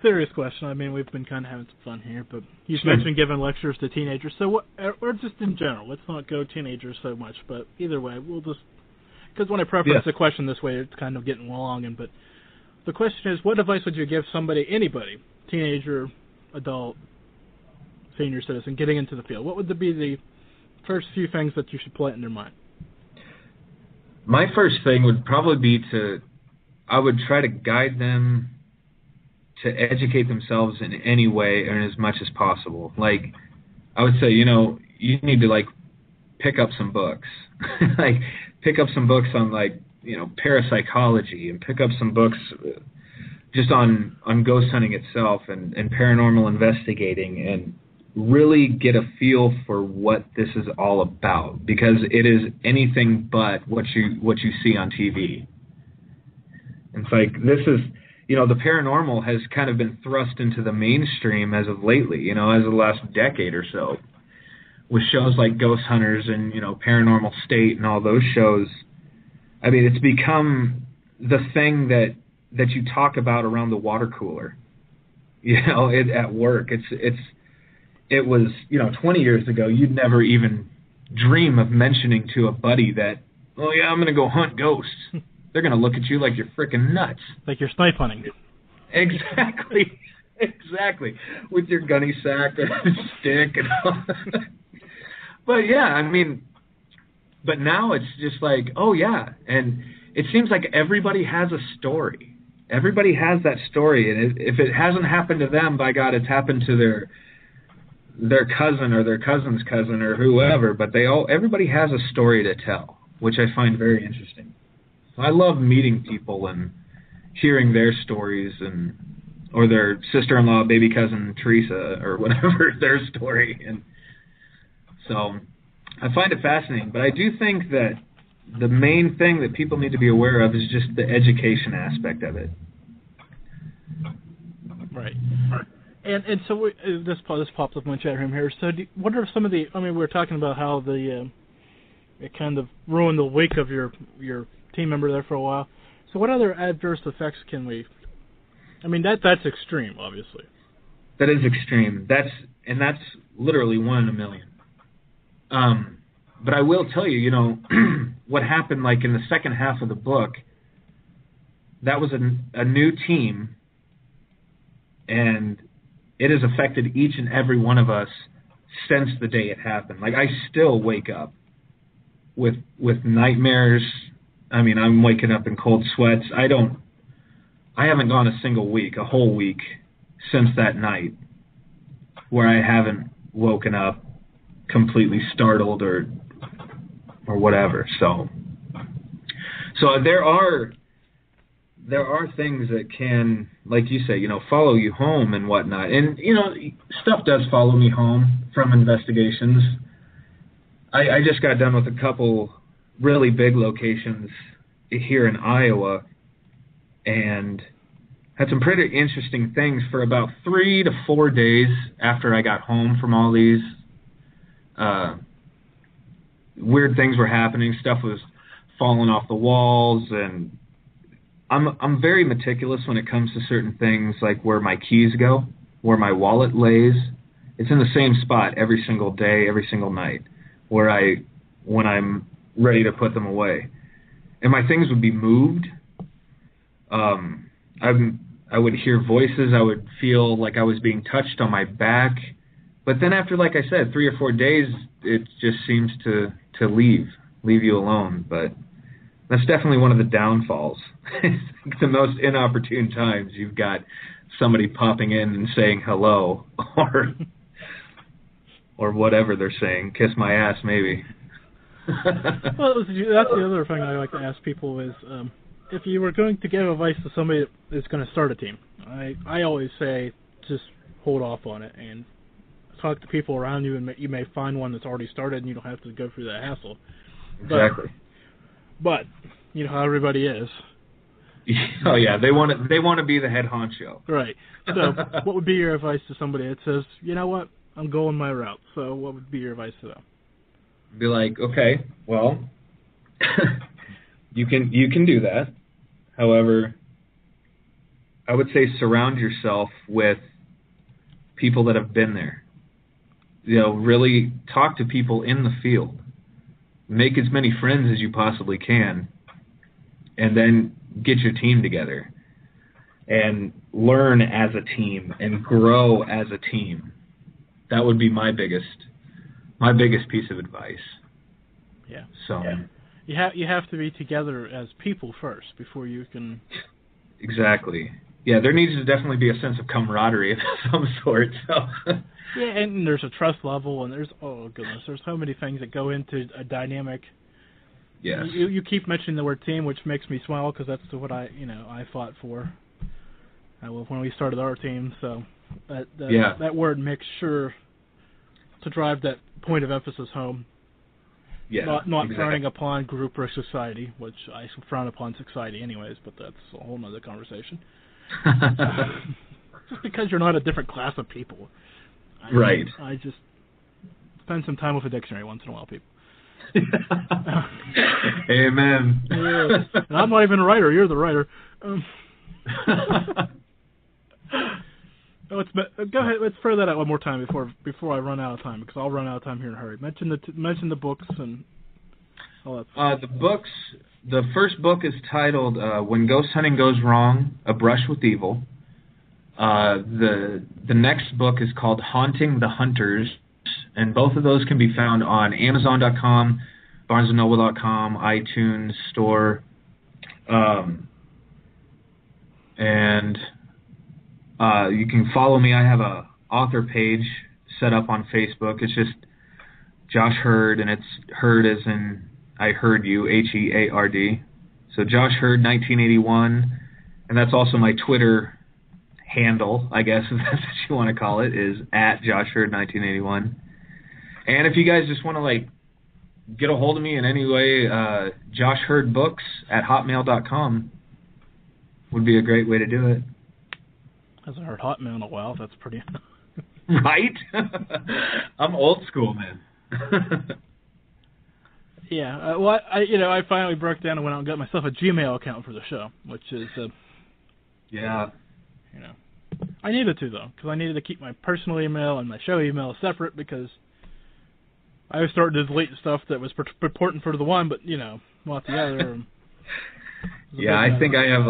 Serious question. I mean, we've been kind of having some fun here, but you've mentioned giving lectures to teenagers. So, what, or just in general, let's not go teenagers so much, but either way, we'll just, because when I preface the question this way, it's kind of getting long, but the question is, what advice would you give somebody, anybody, teenager, adult, senior citizen, getting into the field? What would be the first few things that you should plant in their mind? My first thing would probably be I would try to guide them to educate themselves in any way and as much as possible. Like, I would say, you need to, like, pick up some books. Like, pick up some books on, like, parapsychology, and pick up some books just on ghost hunting itself and paranormal investigating, and really get a feel for what this is all about, because it is anything but what you see on TV. It's like, this is, the paranormal has kind of been thrust into the mainstream as of lately, as of the last decade or so, with shows like Ghost Hunters and, Paranormal State and all those shows. I mean, it's become the thing that you talk about around the water cooler, at work. It was, 20 years ago, you'd never even dream of mentioning to a buddy that, oh yeah, I'm going to go hunt ghosts. They're going to look at you like you're freaking nuts. Like you're snipe hunting. Exactly. Exactly. With your gunny sack and stick and all that. But yeah, I mean, but now it's just like, oh yeah. And it seems like everybody has a story. Everybody has that story. And if it hasn't happened to them, by God, it's happened to their cousin or their cousin's cousin or whoever. But everybody has a story to tell, which I find very interesting. I love meeting people and hearing their stories, or their sister-in-law, baby cousin Teresa, or whatever their story. And so I find it fascinating. But I do think that the main thing that people need to be aware of is just the education aspect of it. Right. And so this pops up in my chat room here. So what are some of the? I mean, we were talking about how it kind of ruined the week of your team member there for a while. So what other adverse effects can we? I mean, that's extreme, obviously. That is extreme. That's literally 1 in a million. But I will tell you, what happened, like, in the second half of the book. That was a new team, and it has affected each and every one of us since the day it happened. Like, I still wake up with nightmares. I mean, I'm waking up in cold sweats. I haven't gone a whole week since that night where I haven't woken up completely startled or whatever. So there are things that can, like you say, follow you home and whatnot. And, stuff does follow me home from investigations. I just got done with a couple really big locations here in Iowa and had some pretty interesting things for about 3 to 4 days after I got home from all these. Weird things were happening. Stuff was falling off the walls, and I'm very meticulous when it comes to certain things, like where my keys go, where my wallet lays. It's in the same spot every single day, every single night, when I'm ready to put them away. And my things would be moved. I would hear voices. I would feel like I was being touched on my back. But then after, like I said, 3 or 4 days, it just seems to leave you alone. But that's definitely one of the downfalls. The most inopportune times you've got somebody popping in and saying hello or whatever they're saying. Kiss my ass, maybe. Well, that's the other thing I like to ask people is, if you were going to give advice to somebody that's going to start a team, I always say just hold off on it and talk to people around you, and you may find one that's already started, and you don't have to go through that hassle. Exactly. But you know how everybody is. Oh yeah, they want to be the head honcho. Right. So, what would be your advice to somebody that says, you know what, I'm going my route? So, what would be your advice to them? Be like, okay, well, you can do that. However, I would say surround yourself with people that have been there. Really talk to people in the field. Make as many friends as you possibly can, and then get your team together and learn as a team and grow as a team. That would be my biggest piece of advice. Yeah. So yeah. You have to be together as people first before you can. Exactly. Yeah, there needs to definitely be a sense of camaraderie of some sort. So. Yeah, and there's a trust level, and there's so many things that go into a dynamic. Yes. You keep mentioning the word team, which makes me smile because that's what I fought for when we started our team. So that word makes sure to drive that point of emphasis home. Yeah. Not exactly. frowning upon group or society, which I frown upon society anyways, but that's a whole other conversation. Just because you're not a different class of people. Right. I just spend some time with a dictionary once in a while, people. Amen. Yeah. And I'm not even a writer. You're the writer. Go ahead. Let's throw that out one more time before I run out of time, because I'll run out of time here in a hurry. Mention the books and all that. The books. The first book is titled "When Ghost Hunting Goes Wrong: A Brush with Evil." The next book is called "Haunting the Hunters," and both of those can be found on Amazon.com, BarnesandNoble.com, iTunes Store, and you can follow me. I have a author page set up on Facebook. It's just Josh Heard, and it's Heard as in I heard you, Heard. So Josh Heard 1981, and that's also my Twitter handle, I guess, if that's what you want to call it, is at Josh Heard 1981. And if you guys just want to get a hold of me in any way, Josh Heard Books at hotmail.com would be a great way to do it. Hasn't heard Hotmail in a while. That's pretty. Right? I'm old school, man. Yeah. Well, I finally broke down and went out and got myself a Gmail account for the show, which is. Yeah. I needed to, though, because I needed to keep my personal email and my show email separate, because I was starting to delete stuff that was important for the one, but not the other. Yeah, I think I have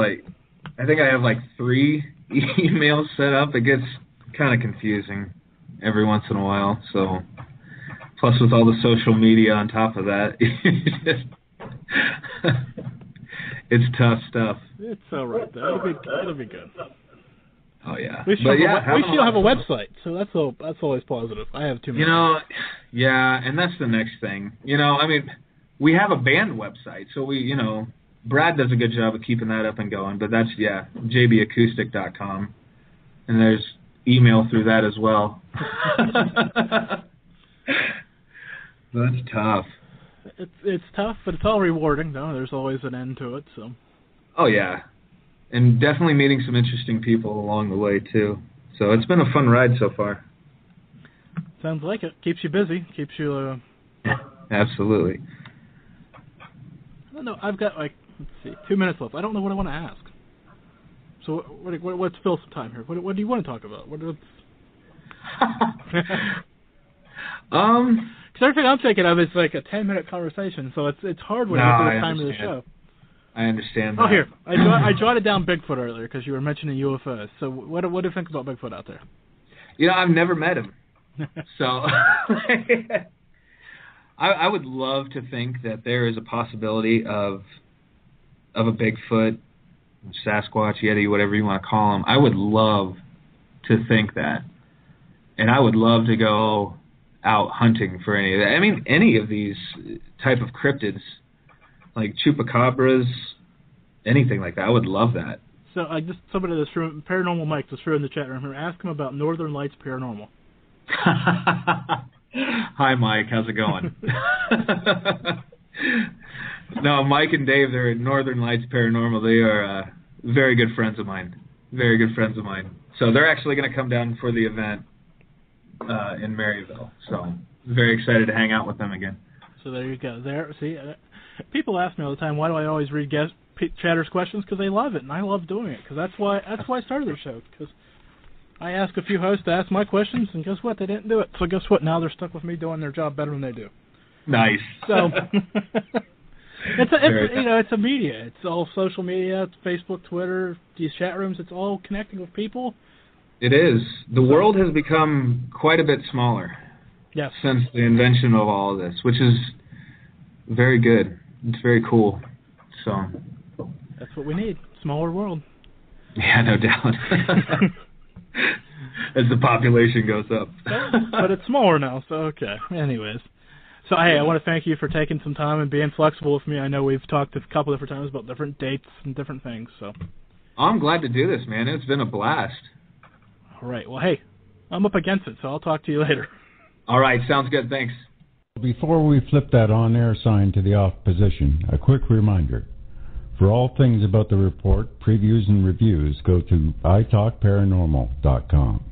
3 emails set up. It gets kind of confusing every once in a while. So, plus with all the social media on top of that, it's tough stuff. It's all right, though. It'll be good. Oh yeah. We should have a website, so that's always positive. I have too many. Yeah, and that's the next thing. You know, I mean, we have a band website, so Brad does a good job of keeping that up and going, but that's, jbacoustic.com, and there's email through that as well. That's tough. It's tough, but it's all rewarding, though. There's always an end to it, so. Oh, yeah. And definitely meeting some interesting people along the way, too. So it's been a fun ride so far. Sounds like it. Keeps you busy. Keeps you... Absolutely. I don't know. I've got, let's see, 2 minutes left. I don't know what I want to ask. So let's fill some time here. What do you want to talk about? Because everything I'm thinking of is like a 10-minute conversation, so it's hard when you get to the time of the show. I understand that. Oh, here. I jotted down Bigfoot earlier because you were mentioning UFOs. So what do you think about Bigfoot out there? I've never met him. So I would love to think that there is a possibility of a Bigfoot, Sasquatch, Yeti, whatever you want to call him. I would love to think that. And I would love to go out hunting for any of that. I mean, any of these type of cryptids, like chupacabras, anything like that. I would love that. So somebody that's from Paranormal Mike that's through in the chat room here, ask him about Northern Lights Paranormal. Hi, Mike. How's it going? No, Mike and Dave, they're at Northern Lights Paranormal. They are very good friends of mine. Very good friends of mine. So they're actually going to come down for the event in Maryville. So very excited to hang out with them again. So there you go. See, people ask me all the time, why do I always read chatters' questions? Because they love it, and I love doing it. Because that's why I started the show. Because I ask a few hosts to ask my questions, and guess what? They didn't do it. So guess what? Now they're stuck with me doing their job better than they do. Nice. So it's a media. It's all social media. It's Facebook, Twitter, these chat rooms. It's all connecting with people. It is. The world has become quite a bit smaller. Yes. Since the invention of all of this, which is very good. It's very cool. So that's what we need. Smaller world. Yeah, no doubt. As the population goes up. But it's smaller now, so okay. Anyways. So, hey, I want to thank you for taking some time and being flexible with me. I know we've talked a couple different times about different dates and different things. So I'm glad to do this, man. It's been a blast. All right. Well, hey, I'm up against it, so I'll talk to you later. All right. Sounds good. Thanks. Before we flip that on-air sign to the off position, a quick reminder. For all things about the report, previews, and reviews, go to italkparanormal.com.